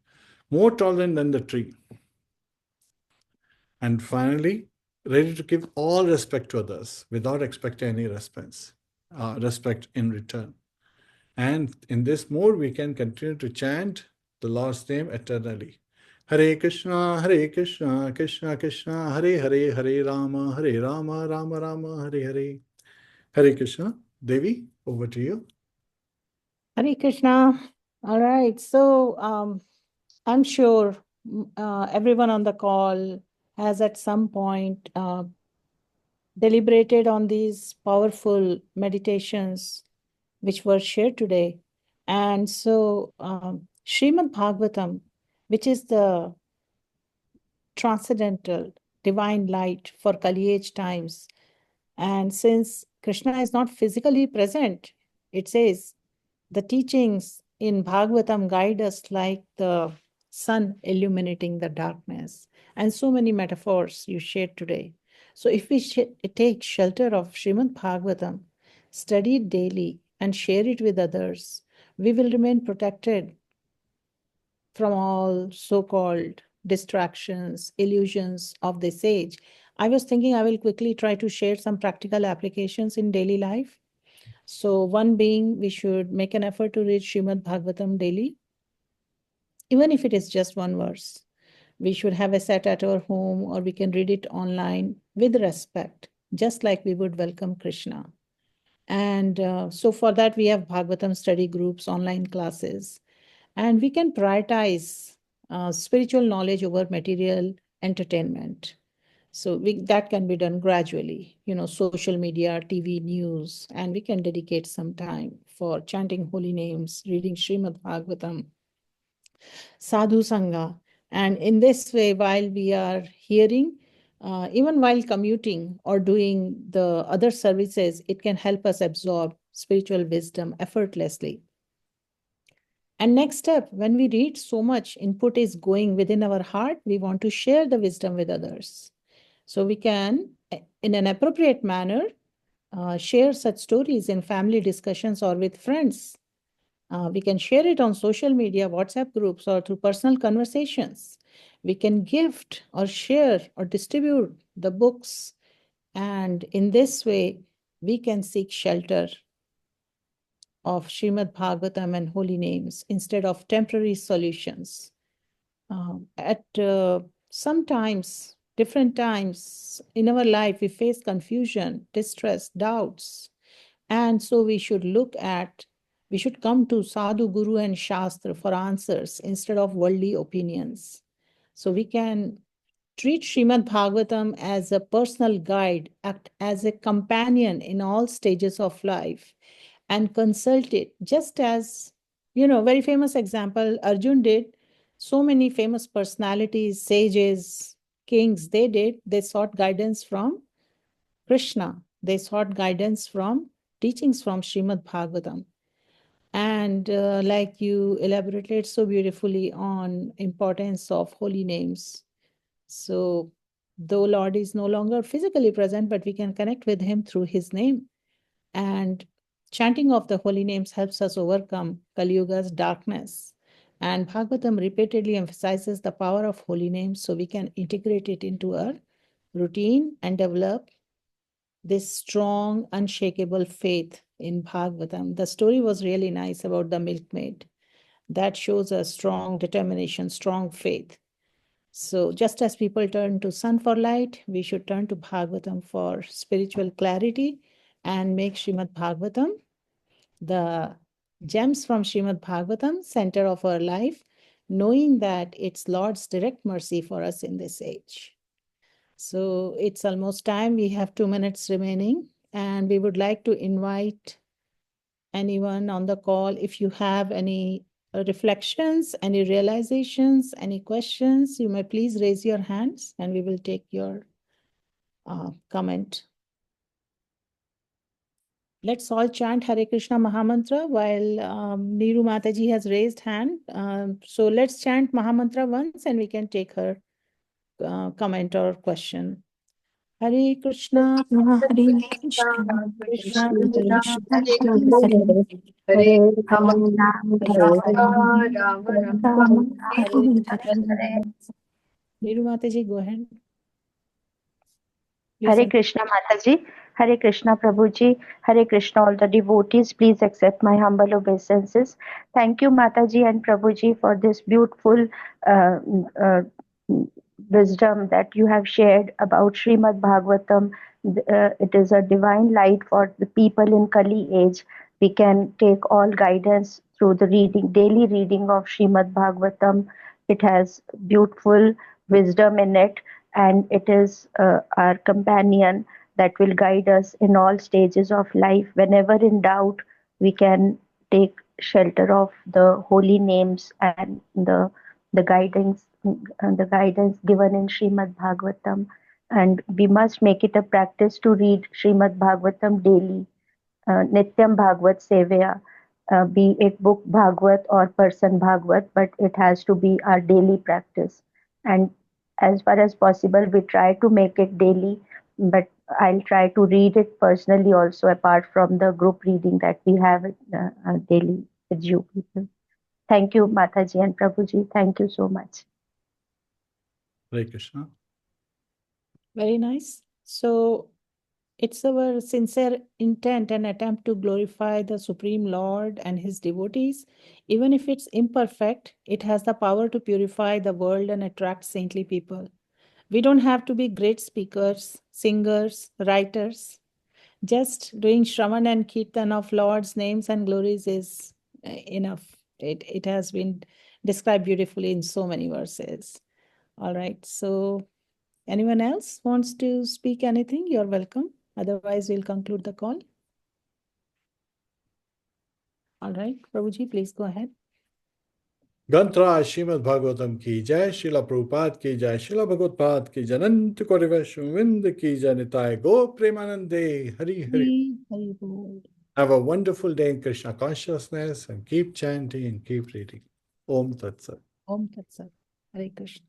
more tolerant than the tree. And finally, ready to give all respect to others without expecting any respect in return. And in this mode, we can continue to chant the Lord's name eternally. Hare Krishna, Krishna Krishna, Hare Hare, Hare Rama, Rama Rama, Hare Hare. Hare Krishna. Devi, over to you. Hare Krishna. All right. So I'm sure everyone on the call has at some point deliberated on these powerful meditations which were shared today. And so Srimad Bhagavatam, which is the transcendental divine light for Kali age times. And since Krishna is not physically present, it says the teachings in Bhagavatam guide us like the sun illuminating the darkness. And so many metaphors you shared today. So if we take shelter of Srimad Bhagavatam, study it daily and share it with others, we will remain protected from all so-called distractions, illusions of this age. I was thinking I will quickly try to share some practical applications in daily life. So one being, we should make an effort to read Srimad Bhagavatam daily, even if it is just one verse. We should have a set at our home, or we can read it online with respect, just like we would welcome Krishna. And so for that, we have Bhagavatam study groups, online classes, and we can prioritize spiritual knowledge over material entertainment. So that can be done gradually, social media, TV, news, and we can dedicate some time for chanting holy names, reading Srimad Bhagavatam, Sadhu Sangha. And in this way, while we are hearing, even while commuting or doing the other services, it can help us absorb spiritual wisdom effortlessly. And next step, when we read, so much input is going within our heart, we want to share the wisdom with others. So we can, in an appropriate manner, share such stories in family discussions or with friends. We can share it on social media, WhatsApp groups, or through personal conversations. We can gift or share or distribute the books. And in this way, we can seek shelter of Srimad Bhagavatam and holy names instead of temporary solutions. At sometimes, different times in our life, we face confusion, distress, doubts. And so we should come to Sadhu, Guru, and Shastra for answers instead of worldly opinions. So we can treat Srimad Bhagavatam as a personal guide, act as a companion in all stages of life, and consult it, just as, very famous example, Arjun did. So many famous personalities, sages, kings, they sought guidance from Krishna. They sought guidance from teachings from Srimad Bhagavatam. And like you elaborated so beautifully on importance of holy names. So though Lord is no longer physically present, but we can connect with him through his name. And chanting of the holy names helps us overcome Kali Yuga's darkness. And Bhagavatam repeatedly emphasizes the power of holy names so we can integrate it into our routine and develop this strong, unshakable faith in Bhagavatam. The story was really nice about the milkmaid. That shows a strong determination, strong faith. So just as people turn to sun for light, we should turn to Bhagavatam for spiritual clarity and make Srimad Bhagavatam, the gems from Srimad Bhagavatam, center of our life, knowing that it's Lord's direct mercy for us in this age. So it's almost time. We have 2 minutes remaining. and we would like to invite anyone on the call. If you have any reflections, any realizations, any questions, you may please raise your hands and we will take your comment. Let's all chant Hare Krishna Mahamantra while Neeru Mataji has raised hand. So let's chant Mahamantra once and we can take her comment or question. Hare Krishna, Hare Krishna, Krishna, Krishna, Hare Rama, Rama, Rama, Hare Hare. Neeru Mataji, go ahead. Please Hare Krishna Mataji, Hare Krishna Prabhuji, Hare Krishna all the devotees, please accept my humble obeisances. Thank you Mataji and Prabhuji for this beautiful uh, uh, wisdom that you have shared about Srimadbhagavatam. It is a divine light for the people in Kali age. We can take all guidance through the daily reading of Srimadbhagavatam. It has beautiful wisdom in it, and it is our companion that will guide us in all stages of life. Whenever in doubt, we can take shelter of the holy names and the guidance given in Srimad Bhagavatam. And we must make it a practice to read Srimad Bhagavatam daily. Nityam Bhagavat Sevaya, be it book Bhagavat or person Bhagavat, but it has to be our daily practice. And as far as possible, we try to make it daily, but I'll try to read it personally also, apart from the group reading that we have daily with you people. Thank you, Mataji and Prabhuji. Thank you so much. Hare Krishna. Very nice. So it's our sincere intent and attempt to glorify the Supreme Lord and his devotees. Even if it's imperfect, it has the power to purify the world and attract saintly people. We don't have to be great speakers, singers, writers. Just doing Shravan and Kirtan of Lord's names and glories is enough. It has been described beautifully in so many verses. All right. So anyone else wants to speak anything? You're welcome. Otherwise, we'll conclude the call. All right. Prabhuji, please go ahead. Gantra Srimad Bhagavatam ki jai, Srila Prabhupada ki jai, Srila Bhagavad ki Janant Korivashwind ki jai, Nitai Go Premanande, Hari Hari. Hari Bol. Have a wonderful day in Krishna consciousness and keep chanting and keep reading. Om Tat Sat. Om Tat Sat. Hare Krishna.